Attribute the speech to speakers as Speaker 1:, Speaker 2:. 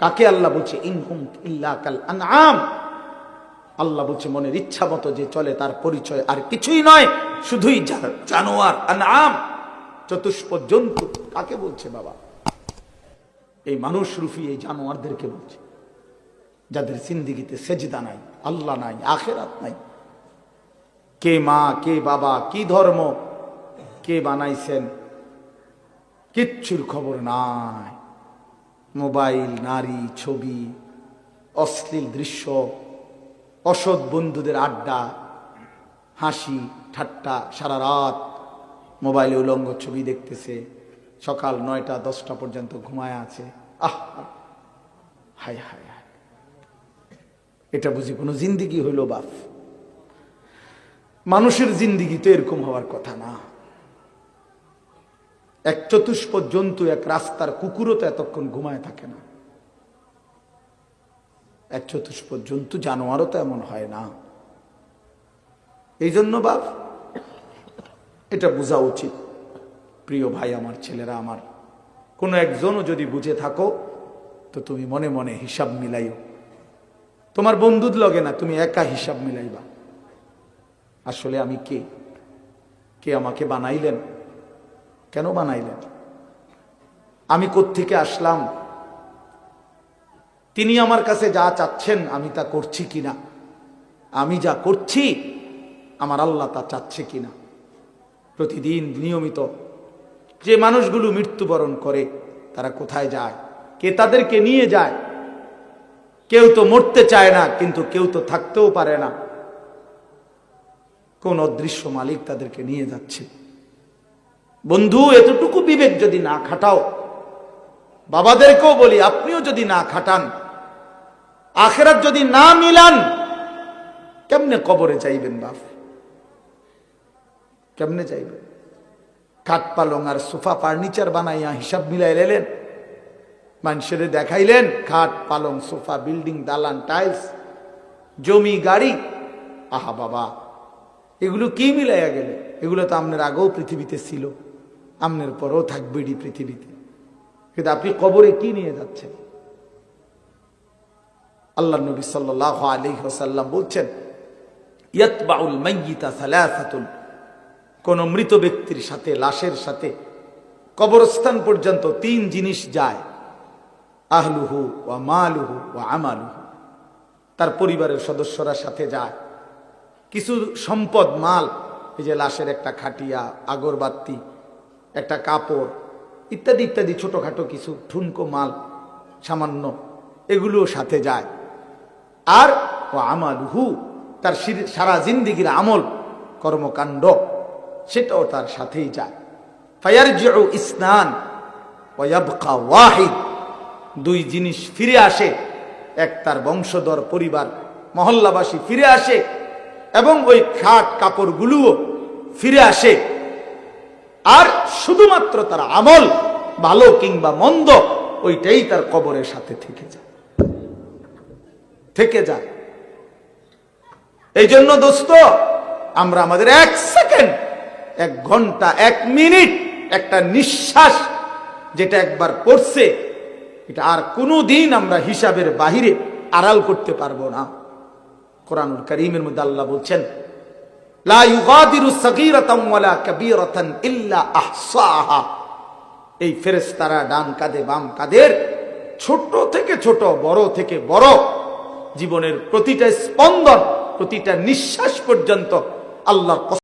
Speaker 1: কাকে আল্লাহ বলছে ইনহুম ইল্লা কাল আনআম, আল্লাহ বলছে মনের ইচ্ছা মতো যে চলে তার পরিচয় আর কিছুই নয়, শুধুই জানোয়ার, আনআম, চতুষ্প জন্তু। কাকে বলছে বাবা? এই মানুষ রূপী এই জানোয়ারদেরকে বলছে, যাদের জিন্দেগিতে সেজদা নাই, আল্লাহ নাই, আখেরাত নাই। কে মা, কে বাবা, কি ধর্ম, কে বানাইছেন, কিচ্ছুর খবর নাই। মোবাইল, নারী, ছবি, অশ্লীল দৃশ্য, অসৎ বন্ধুদের আড্ডা, হাসি ঠাট্টা, সারা রাত মোবাইলে উলঙ্গ ছবি দেখতেছে, সকাল 9টা 10টা পর্যন্ত ঘুমায় আছে। আহ হায় হায় হায়, এটা বুঝি কোনো জিন্দিগি হইল বাপ? মানুষের জিন্দিগি তো এরকম হওয়ার কথা না। এক চতুষ্প জন্তু, এক রাস্তার কুকুরও তো এতক্ষণ ঘুমায় থাকে না। এক চতুষ্প জন্তু, জানোয়ারও তো এমন হয় না। এই জন্য বাপ এটা বোঝা উচিত। প্রিয় ভাই আমার, ছেলেরা আমার, কোনো একজনও যদি বুঝে থাকো তো তুমি মনে মনে হিসাব মিলাইও। তোমার বন্ধুর লগে না, তুমি একা হিসাব মিলাইবা। আসলে আমি কে? কে আমাকে বানাইলেন? কেন বানাইলেন? আমি কোত্থেকে আসলাম? তিনি আমার কাছে যা চাচ্ছেন আমি তা করছি কিনা? আমি যা করছি আমার আল্লাহ তা চাচ্ছে কিনা? প্রতিদিন নিয়মিত যে মানুষগুলো মৃত্যুবরণ করে তারা কোথায় যায়? কে তাদেরকে নিয়ে যায়? কেউ তো মরতে চায় না, কিন্তু কেউ তো থাকতেও পারে না। কোন অদৃশ্য মালিক তাদেরকে নিয়ে যাচ্ছে। বন্ধু, এতটুকু বিবেক যদি না খাটাও, বাবাদেরকেও বলি আপনিও যদি না খাটান, আখিরাত যদি না মিলান, কেমনে কবরে যাইবেন বাপ? কেমনে যাইবেন? খাট পালং আর সোফা ফার্নিচার বানাইয়া হিসাব মিলাই লেলেন, মানুষের দেখাইলেন খাট পালং সোফা, বিল্ডিং, দালান, টাইলস, জমি, গাড়ি। আহা বাবা, এগুলো কি মিলাইয়া গেলে? এগুলো তো আপনার আগেও পৃথিবীতে ছিল, আপনার পরেও থাকবে পৃথিবীতে, কিন্তু আপনি কবরে কি নিয়ে যাচ্ছেন? আল্লাহ নবী সাল্লাল্লাহু আলাইহি ওয়াসাল্লাম বলছেন, ইয়াতবাউল মাইয়িতা সালাসাতুন, কোন মৃত ব্যক্তির সাথে, লাশের সাথে কবরস্থান পর্যন্ত 3 জিনিস যায়। আহলুহু ওয়া মালুহু ওয়া আমালুহু, তার পরিবারের সদস্যরা সাথে যায়। কিছু সম্পদ, মাল, এই যে লাশের একটা খাটিয়া, আগরবাতি, একটা কাপড়, ইত্যাদি ইত্যাদি ছোটখাটো কিছু ঠুনকো মাল সামান্য, এগুলোও সাথে যায়। আর ও আমালুহু, তার সারা জিন্দেগির আমল, কর্মকাণ্ড, সেটাও তার সাথেই যায়। ফায়ারজিউ ইসনান ওয়া ইয়াবকা ওয়াহিদ, 2 জিনিস ফিরে আসে। এক, তার বংশধর, পরিবার, মহল্লাবাসী ফিরে আসে, এবং ওই খাট কাপড়গুলোও ফিরে আসে। আর শুধুমাত্র তার আমল, ভালো কিংবা মন্দ, ওইটাই তার কবরের সাথে থেকে যায়। এই জন্য দোস্ত, আমরা আমাদের 1 সেকেন্ড, 1 ঘন্টা, 1 মিনিট, একটা নিঃশ্বাস যেটা একবার পড়ছে, এটা আর কোনোদিন আমরা হিসাবের বাহিরে আড়াল করতে পারবো না। কোরআনুল কারীমের মধ্যে আল্লাহ বলছেন, লা ইউগাদিরু সাগীরাতান ওয়ালা কাবীরাতান ইল্লা আহসাহা। এই ফেরেশতারা ডান কাঁধে বাম কাঁধের ছোট থেকে ছোট, বড় থেকে বড়, জীবনের প্রতিটা স্পন্দন, প্রতিটা নিঃশ্বাস পর্যন্ত আল্লাহর